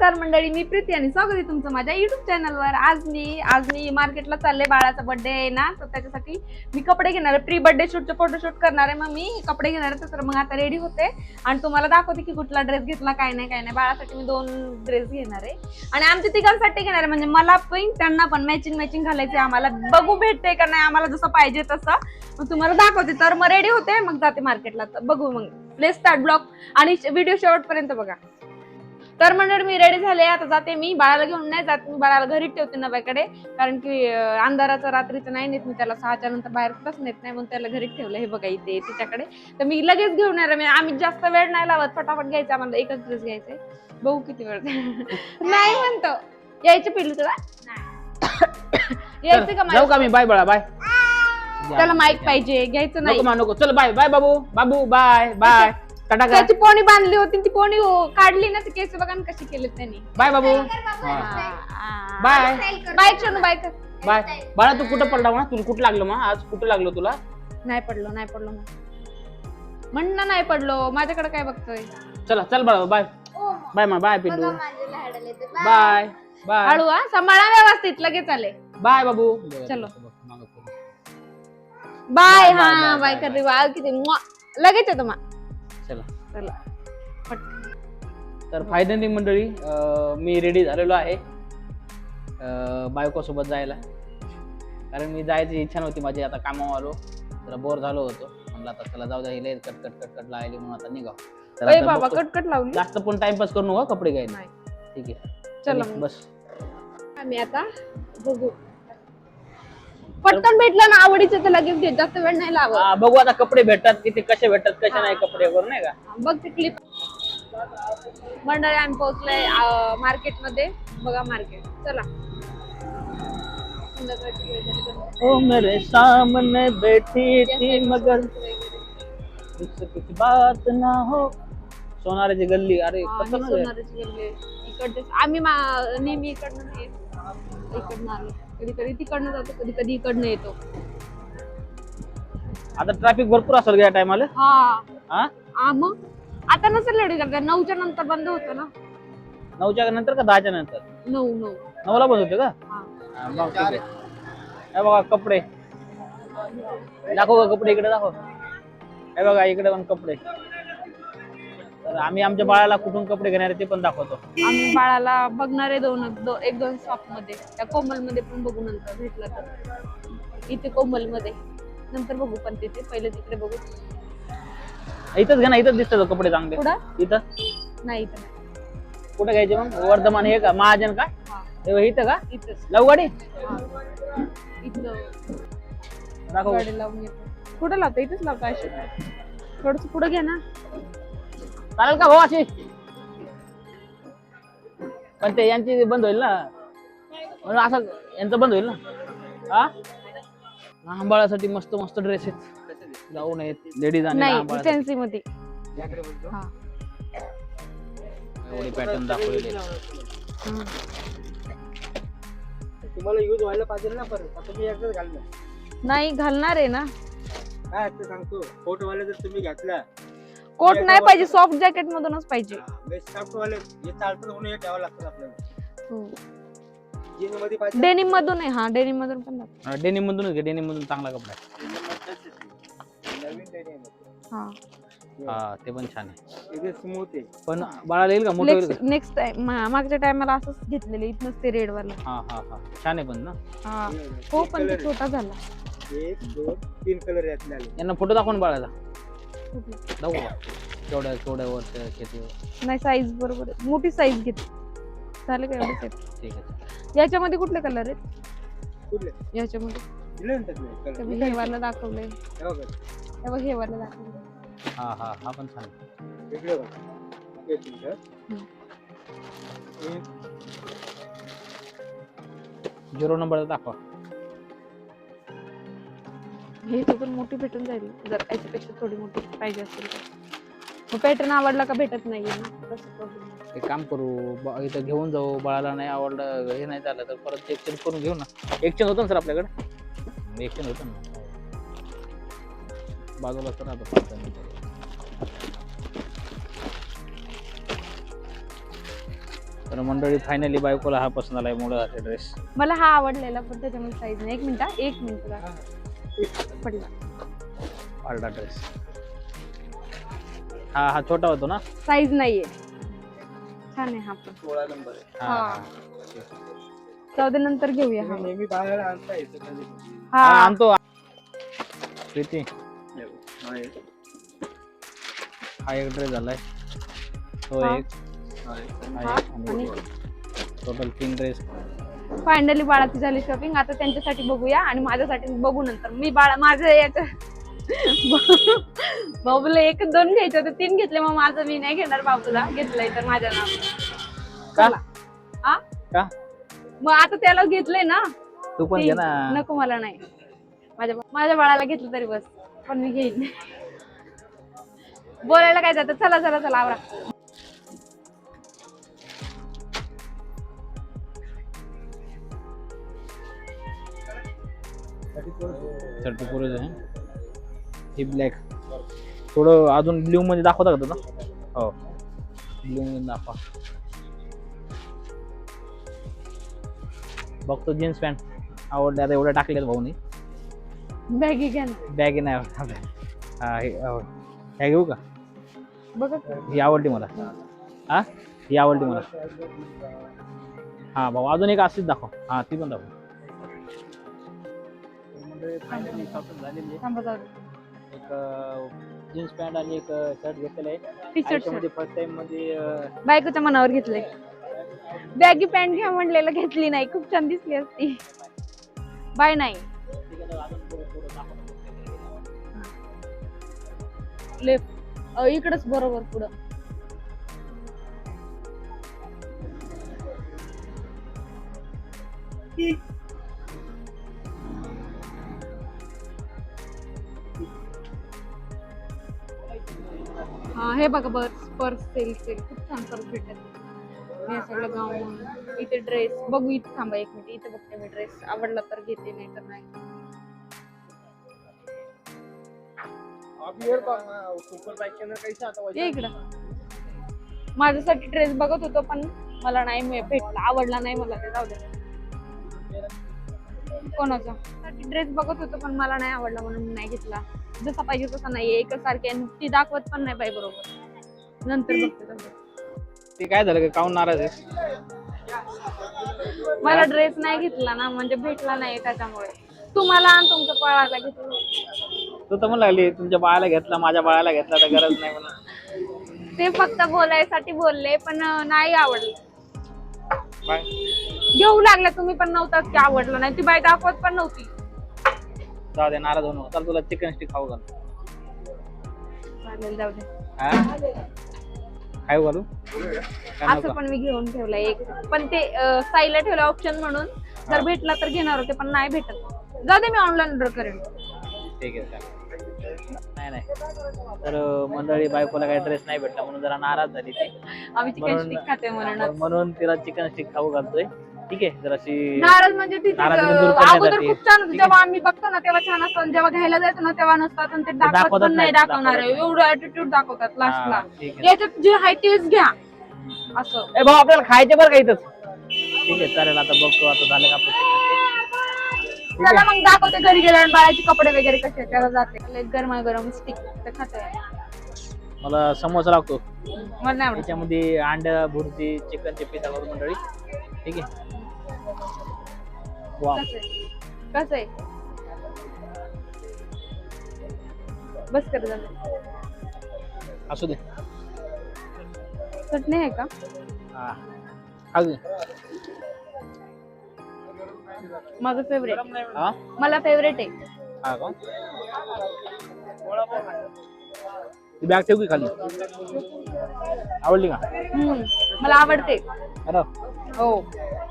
नमस्कार मंडळी, मी प्रीती आणि स्वागत आहे तुमचं माझ्या युट्यूब चॅनलवर। आज मी मार्केटला चालले, बाळाचा बर्थडे आहे ना, तर त्याच्यासाठी मी कपडे घेणार आहे। प्री बर्थडे शूटचं फोटोशूट करणार आहे, मग मी कपडे घेणार आहे। तर मग आता रेडी होते आणि तुम्हाला दाखवते की कुठला ड्रेस घेतला, काय नाही। बाळासाठी मी 2 ड्रेस घेणार आहे आणि आमच्या तिघांसाठी घेणार आहे, म्हणजे मला पण त्यांना पण मॅचिंग घालायचे। आम्हाला बघू भेटते का नाही, आम्हाला जसं पाहिजे तसं मग तुम्हाला दाखवते। तर मग रेडी होते, मग जाते मार्केटला। तर बघू मग, प्लीज स्टार्ट ब्लॉग आणि व्हिडिओ शेवटपर्यंत बघा। तर मंडळी मी रेडी झाले, आता जाते। मी बाळाला घेऊन नाही जात, मी बाळाला घरीच ठेवते नव्याकडे, कारण की अंधाराचं रात्रीचं नाही नेत मी त्याला, 6च्या नंतर बाहेर कुठंच नेत नाही, म्हणून त्याला घरीच ठेवलं। हे बघा इथे तिच्याकडे, तर मी लगेच घेऊन येणार। आम्ही जास्त वेळ नाही लावत, फटाफट घ्यायचा, आम्हाला एकच ड्रेस घ्यायचंय। बघू किती वेळ नाही म्हणतो। यायचं पिल्लू तुला यायचं का? जाऊ का मी? बाय बाळा, बाय। त्याला माईक पाहिजे, घ्यायचं नाही। नको चल, बाय बाय बाबू, बाबू बाय बाय, टाटा। त्याची पोणी बांधली होती, ती पोणी काढली ना, ती केस बघा कशी केली त्यांनी। बाय बाबू, बाय बाय सोनू, बाय कर। बाय। बाळा तू कुठं पडला म्हणा? तुला कुठं लागलं मग? आज कुठं लागलं तुला? नाही पडलो म्हणणं, नाही पडलो, माझ्याकडे काय बघतोय? चला चल बाळा, बाय बाय मा, बाय पिल्लू, बाय बाय। हळू हा, सांभाळा व्यवस्थित, लगेच आले। बाय बाबू, चलो बाय। हा बाय कर रे, बाय किती लगेच येतो मग। चला तर फायनली मंडळी मी रेडी झालेलो आहे बायको सोबत जायला, कारण मी जायची इच्छा नव्हती माझी। आता कामावर आलो, जरा बोर झालो होतो, म्हणलं आता चला जाऊ द्या, हिले कटकट लावली म्हणून आता निघाव। तर बाबा कटकट लावली, जास्त पण टाइमपास करू नका, कपडे घ्यायला। ठीक आहे, चला बस। आम्ही आता बघू, पटकन भेटलं ना आवडीचं तर लगेच घे, जास्त वेळ नाही लावत। बघू आता कपडे भेटतात किती, कसे भेटतात कसे नाही, कपडे वगैरे नाही का। बघ ती क्लिप। मंडळी आम्ही पोहोचलोय मार्केट मध्ये, बघा मार्केट, चला। ओ मेरे सामने बैठी थी मगर मुझसे कुछ बात ना हो। सोनाराची गल्ली, अरे सोनाराची गल्ली इकडे आम्ही नेहमी इकडनं नाही, इकडनं आलो, कधी तिकडनं जातो, कधी इकडनं येतो। आता ट्रॅफिक भरपूर असेल या टायमाला। हा मग आता नसेल रेडी करता, 9च्या नंतर बंद होतं ना। 9च्या नंतर का 10च्या नंतर? 9ला बंद होते का? मग ठीक आहे। हे बघा कपडे, दाखव का कपडे, इकडे दाखव। हे बघा इकडे पण कपडे। तर आम्ही आमच्या बाळाला कुठून कपडे घेणार आहे ते पण दाखवतो। आम्ही बाळाला बघणार आहे 1-2 शॉप मध्ये, त्या कोमल मध्ये पण बघू, नंतर भेटलं तर इथे कोमल मध्ये, नंतर बघू, पण तिथे पहिले तिकडे बघू। इथंच घे ना, इथंच दिसतात कपडे चांगले। इथं नाही, इथं नाही। कुठे घ्यायचे मग? वर्धमान हे का, महाजन का? इथं का? इथंच लावू गाडी? इथं दाखव गाडी लावून येतो। कुठं लावतो? इथंच लावतो अशी, थोडस पुढे घे ना। चालेल का भाऊ अशी? पण ते यांची बंद होईल ना, म्हणून असं यांचं बंद होईल ना। लहान बाळासाठी मस्त मस्त ड्रेस आहेत, जाऊ नयेत लेडीज आणि लहान बाळासाठी। फॅन्सी मध्ये एवढी पॅटर्न दाखवलेले। तुम्हाला यूज व्हायला पाहिजे ना, परत आता मी एकदाच घालणार नाही, घालणार आहे ना। काय ते सांगतो, कोट वाले जर तुम्ही घातला, कोट नाही पाहिजे, सॉफ्ट जॅकेट मधूनच पाहिजे। सॉफ्ट वाले हे चालतं म्हणून हे ठेवावं लागतं आपल्याला। जीन्स मध्ये पाहिजे, डेनिम मधून आहे। हा डेनिम मधून पण लागतं। डेनिम मधूनच घे, डेनिम मधून चांगला कपडा आहे। नवीन डेनिम हा ते पण छान आहे, एकदम स्मूथ आहे। पण बाळाला येईल का? मोठं होईल का? नेक्स्ट टाइम, मागच्या टायमाला असंच घेतलेलं, इथनच ते रेड वाला। हा छान आहे पण ना। हो, पण ते छोटा झाला। 1, 2, 3 कलर यातले आले। यांना फोटो दाखवून बाळाचा दाखवू का? केवढ्या वरच्या किती? नाही, साईज बरोबर आहे, मोठी साईज घेते। झाले का एवढे सेट? ठीक आहे। याच्यामध्ये कुठले कलर आहेत? कुठले? याच्यामध्ये दिले ना त्यातले हे वाला दाखवलंय, हे बघा, हे बघ, हे वाला दाखवलंय। हा पण छान आहे। वेगळे बघा, हे तुमचं 0 नंबर दाखवा। हे पण मोठी भेटून जाईल, जर याच्यापेक्षा थोडी मोठी पाहिजे असेल तर। पॅटर्न आवडला का भेटत नाहीये ना, एक काम करू, इथं घेऊन जाऊ, बाळाला नाही आवडलं, हे नाही झालं तर परत एक्सचेंज करून घेऊ ना। एक्सचेंज होतं ना सर आपल्याकडे? एक्सचेंज होतं ना, बाजूला तर राहतो 5 मिनिटं। तर मंडळी फायनली बायकोला हा पसंत आलाय मोडा ड्रेस. मला हा आवडलेला पण त्याच्यामध्ये साईज नाही. एक मिनिट पडला पार्टा ड्रेस. हा छोटा होतो ना, साईज नाहीये. छान आहे हा पण. 16 नंबर आहे. हा. जाऊ दे नंतर घेऊया हा. नेहमी बाळाला आणता येतं कधी. हा हा आणतो. किती हा एक ड्रेस झालाय, तो हा. एक, हा. आणि आणि टोटल 3 ड्रेस. फायनली बाळाची झाली शॉपिंग. आता त्यांच्यासाठी बघूया आणि माझ्यासाठी बघू नंतर. मी माझं याच्या बाबूला 1-2 घ्यायचे होते, 3 घेतले. मग माझं मी नाही घेणार. बाबूला घेतलंय तर माझ्या नाव का? हा का? मग आता त्याला घेतलंय ना. तू पण घे ना. नको मला नाही. माझ्या बाळाला घेतलं तरी बस, पण मी घेईन. बोलायला काय जातं. चला चला चला आवरा. थर्टी फोर आहे ही ब्लॅक. थोडं अजून ब्ल्यू मध्ये दाखवता का तुला? हो ब्ल्यू मध्ये दाखवा. बघतो जीन्स पॅन्ट आवडले. आता एवढ्या टाकलेत भाऊनी. बॅगी घ्या ना. बॅग नाही आवडत. हा हे घेऊ का? बघा ही आवडली मला. हा ही आवडली मला. हा भाऊ अजून एक अशीच दाखव. हा ती पण दाखव. थांबा जाऊ दे. एक जीन्स पॅन्ट आणि एक शर्ट घेतलेलं आहे. टी-शर्ट मध्ये फर्स्ट टाइम मध्ये बायकोच्या मनावर घेतले. बॅगी पॅन्ट घ्या म्हणलेलं घेतली नाही. खूप छान दिसली असती. बाय नाही. लेफ्ट इकडच बरोबर पुढं. हा हे बघा पर्स सेल खूप छान पर्स भेटत. हे सगळं गाऊन. इथे ड्रेस बघू. इथे थांबा 1 मिनिट. इथे बघते मी ड्रेस. आवडला तर घेते, नाही तर नाही. ये इकडं. माझ्यासाठी ड्रेस बघत होतो पण मला नाही भेटला. आवडला नाही मला. ते जाऊ दे. कोणाचा ड्रेस बघत होतो पण मला नाही आवडला म्हणून नाही घेतला. जसा पाहिजे तसा नाहीये. एकच सारखी आणि ती दाखवत पण नाही बाई बरोबर. नंतर बघते. ते काय झालं का? काऊन नाराज आहे? मला ड्रेस नाही घेतला ना, म्हणजे भेटला नाही त्याच्यामुळे. तुम्हाला आणि तुमच्या बाळाला घेतलं. तू तर म्हणून लागली तुमच्या बाळाला घेतला, माझ्या बाळाला घेतला तर गरज नाही म्हणून. ते फक्त बोलायसाठी बोलले पण नाही आवडलं. बाय. घेऊ लागला तुम्ही पण नव्हताच की आवडलं नाही. ती बाई दाखवत पण नव्हती. जाऊ दे नाराज होऊ नको. चल तुला चिकन स्टिक खाऊ घाल. चालेल जाऊ दे. खाऊ घालू? असं पण मी घेऊन ठेवलंय एक. पण ते साईडला ठेवलं ऑप्शन म्हणून. जर भेटला तर घेणार होते पण नाही भेटत. जाऊ दे मी ऑनलाईन ऑर्डर करेन. ठीक आहे. नाही तर मंडळी बायकोला काही ड्रेस नाही भेटला म्हणून जरा नाराज झाली ती. आम्ही चिकन स्टिक खाते म्हणून तिला चिकन स्टिक खाऊ घालतोय. ठीक आहे. जराशी नाराज म्हणजे ती नाराजी दूर अगोदर करण्यासाठी. खूप छान होती. जेव्हा आम्ही बघतो ना तेव्हा छान असतं. जेव्हा घ्यायला जायचं ना तेव्हा नसतात. आणि ते दाखवत पण नाही. दाखवणार आहे एवढं ऍटिट्यूड दाखवतात लास्टला. याच्यात जे आहे तेच घ्या असं. ए भाऊ आपल्याला खायचे बरं का इथंच. ठीक आहे चालेल. आता बघतो. आता झालं का आपलं चला मग दाखवते घरी गेल्यावर बाळाचे कपडे वगैरे कसे त्याला जाते. गरमागरम स्टिक तर खाते. मला समोसा लागतो. मला नाही आवडत. त्याच्यामध्ये अंडा भुर्जी चिकनचे पिझ्झा करून मंडळी. ठीक आहे. वा कसं आहे बस कर झालं. असू दे. चटणी आहे का? हा खाऊ दे. माझं फेवरेट. हा मला फेवरेट आहे. हा का? ती बॅग ठेव की खाली. आवडली का? मला आवडते. अरे हो.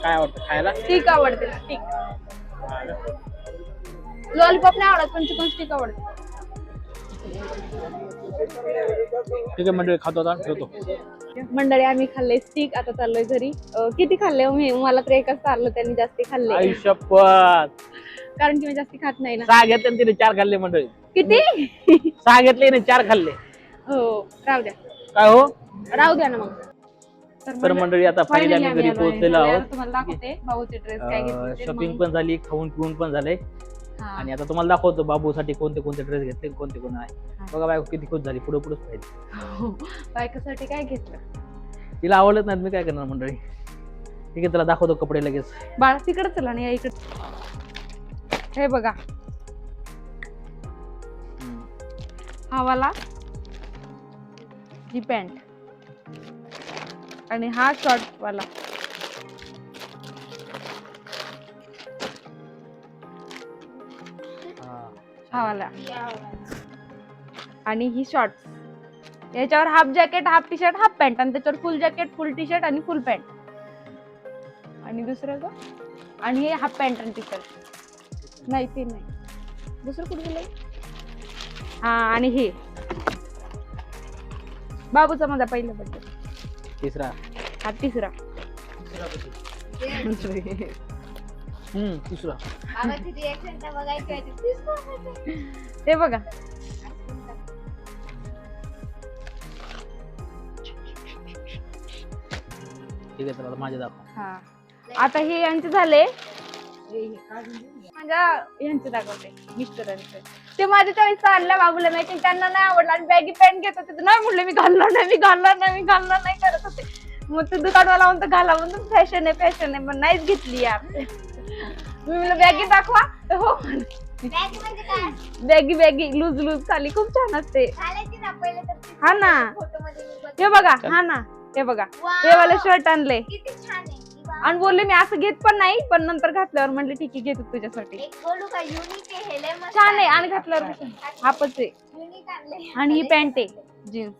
काय आवडतं खायला? स्टिक आवडते. स्टिक. लॉलीपॉप नाही आवडत पण चिकन स्टिक आवडते. ठीक आहे मंडळी खातो. आता ठेवतो. मंडळी आम्ही खाल्ले स्टिक. आता चाललोय घरी. किती खाल्ले मी? मला तर एकच चाललं. त्यांनी जास्ती खाल्ले. आयुष्यपत. कारण की मी जास्ती खात नाही ना. 6 घेतले तिने 4 खाल्ले मंडळी. किती? 6 घेतले 4 खाल्ले. हो राहू द्या. काय हो? राहू द्या ना मग. तर मंडळी आता फायनली आम्ही घरी पोहोचलेलो आहोत. तुम्हाला दाखवते बाबूचे ड्रेस काय घेतले ते. शॉपिंग पण झाली, खाऊन पिऊन पण झाले आणि आता तुम्हाला दाखवतो बाबूसाठी कोणते कोणते ड्रेस घेतले कोणते कोण आहे. बघा बायको किती खुश झाली, पुढे पुढेच पाहिजे. बायकोसाठी काय घेतलं? तिला आवडत नाही, मी काय करणार मंडळी. ठीक आहे, तुला दाखवतो कपडे लगेच. बाळा तिकडे चला आणि इकडे. हे बघा हा वाला, ही पॅन्ट आणि हा शॉर्ट वाला. हा वाला आणि ही शॉर्ट्स. याच्यावर half jacket, half T shirt, half pant आणि त्याच्यावर फुल जॅकेट, फुल टी शर्ट आणि फुल पॅन्ट. आणि दुसरं का? आणि हे हाफ पॅन्ट आणि टी शर्ट. नाही ते नाही, दुसरं कुठे गेलं? हा आणि हे बाबूचा माझा पहिला बर्थडे. तिसरा. हा तिसरा. तिसरा. ते बघा. ठीक आहे, तर माझे दाखव. हा आता हे यांचे झाले. माझ्या यांचे दाखवते मिस्टरांचे. ते माझ्या चॉईस आणल्या बाबूला माहिती, त्यांना नाही आवडला आणि बॅगी पॅन्ट घेत होते. नाही म्हणले मी घालणार नाही करत होते. मग ते दुकानवाला म्हणतो घाला, म्हणून फॅशन आहे पण नाहीच घेतली यार. मी म्हणलं बॅगी दाखवा. हो बॅगी लूज खाली खूप छान असते. हा ना, हे बघा. हा ना, हे बघा, हे वाले शर्ट आणले आणि बोलले मी असं घेत पण नाही, पण नंतर घातल्यावर म्हणले ठीक आहे घेतो तुझ्यासाठी. छान आहे आणि घातल्यावर हापच आहे. आणि ही पॅन्ट आहे जीन्स.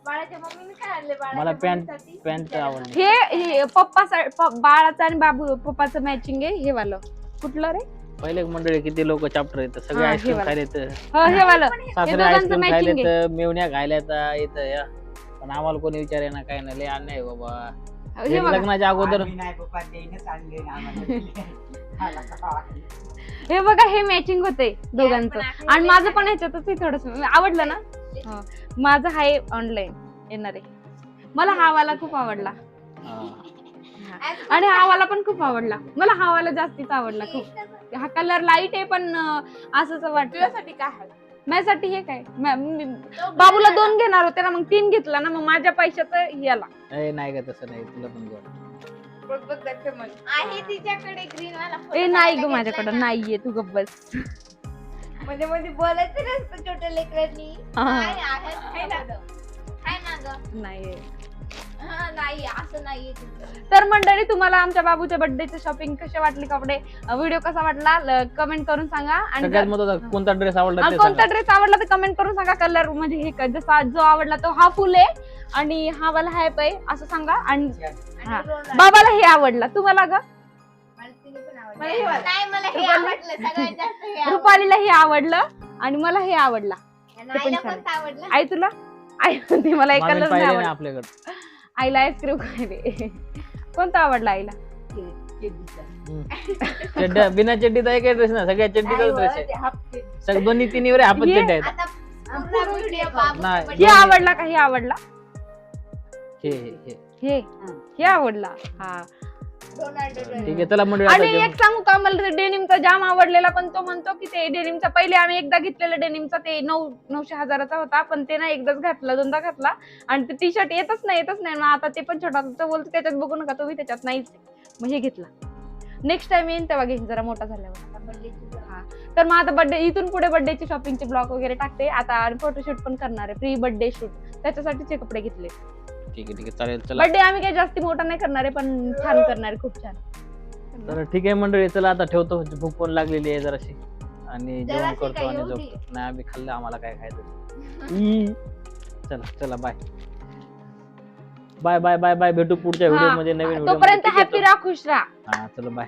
मला पॅन्ट आवडली. हे पप्पा बाळाचं आणि बाबू पप्पाचं मॅचिंग आहे. हे वालं कुठलं रे? पहिले मंडळी किती लोक चॅप्टर येतात, सगळे आईस्क्रीम खायला येतं. हे वालं सासरे आईस्क्रीम खायला येतं, मेवण्या खायला येतं. पण आम्हाला कोणी विचारे ना काय नाही, लय अन्याय आहे बाबा. लग्नाच्या अगोदर हे बघा, हे मॅचिंग होते दोघांचं. आणि माझं पण ह्याच्यातच थोडस आवडलं ना. माझं आहे ऑनलाईन येणार आहे. मला हा वाला खूप आवडला आणि हा वाला पण खूप आवडला. मला हा वाला जास्तीच आवडला खूप. हा कलर लाईट आहे पण असंच वाटतं. तुझ्यासाठी काय? माझ्यासाठी हे काय, बाबूला 2 घेणार होते ना, मग 3 घेतला ना, मग माझ्या पैशाचं याला. नाही का तसं नाही, तुला पण नाही ग माझ्याकडे नाहीये, तू गप्प बस. म्हणजे बोलायचं नसतं छोट्या लेकरांनी. नाही नाही असं नाहीये. तर मंडळी, तुम्हाला आमच्या बाबूच्या बर्थडेची शॉपिंग कशी वाटली, कपडे व्हिडिओ कसा वाटला कमेंट करून सांगा. आणि कोणता ड्रेस आवडला तर कमेंट करून सांगा. कलर म्हणजे हे जसा जो आवडला तो हा फुल आहे आणि हा वाला हॅप आहे असं सांगा. आणि बाबाला हे आवडला, तुम्हाला ग? रुपालीला हे आवडलं आणि मला हे आवडला. आई तुला? आई म्हणते मला एक कलर नाही आवडला. आपल्याकडे आईला आईस्क्रीम खायले. कोणता आवडला आईला? बिना चड्डीचा एक ड्रेस ना, सगळ्या चड्डीचाच ड्रेस आहे. सगळे दोन्ही तिन्ही वर हाफ चड्डी आहेत. हे आवडला का? हे आवडला, हे आवडला. हा ठीक आहे, चला मंडळी. आणि एक सांगू का, मला डेनिमचा जाम आवडलेला, पण तो म्हणतो की ते डेनिमचा पहिले आम्ही एकदा घेतलेला डेनिमचा ते 900-1000चा होता, पण ते ना एकदाच घातला, 2दा घातला आणि ते टी शर्ट येतच नाही. मग आता ते पण छोटा बोलतो त्याच्यात बघू नका तुम्ही, त्याच्यात नाहीच. मग हे घेतला. नेक्स्ट टाइम येईन तेव्हा घेईन, जरा मोठा झाल्यावर. हा, तर मग आता बर्थडे, इथून पुढे बर्थडेची शॉपिंगचे ब्लॉग वगैरे टाकते आता. फोटोशूट पण करणार आहे, प्री बर्थडे शूट, त्याच्यासाठीचे कपडे घेतले. ठीक आहे, चालेल. चला, बर्थडे आम्ही काही जास्ती मोठा नाही करणार आहे, पण छान करणार आहे, खूप छान. तर ठीक आहे मंडळी, चला आता ठेवतो. भूक पण लागलेली आहे जराशी आणि जेवण करतो आणि झोपतो. नाही आम्ही खाल्लं, आम्हाला काय खायचं. चला bye bye bye bye bye. भेटू पुढच्या व्हिडिओ मध्ये, नवीन व्हिडिओ. तोपर्यंत हॅपी राहा, खुश राहा. हा चला बाय.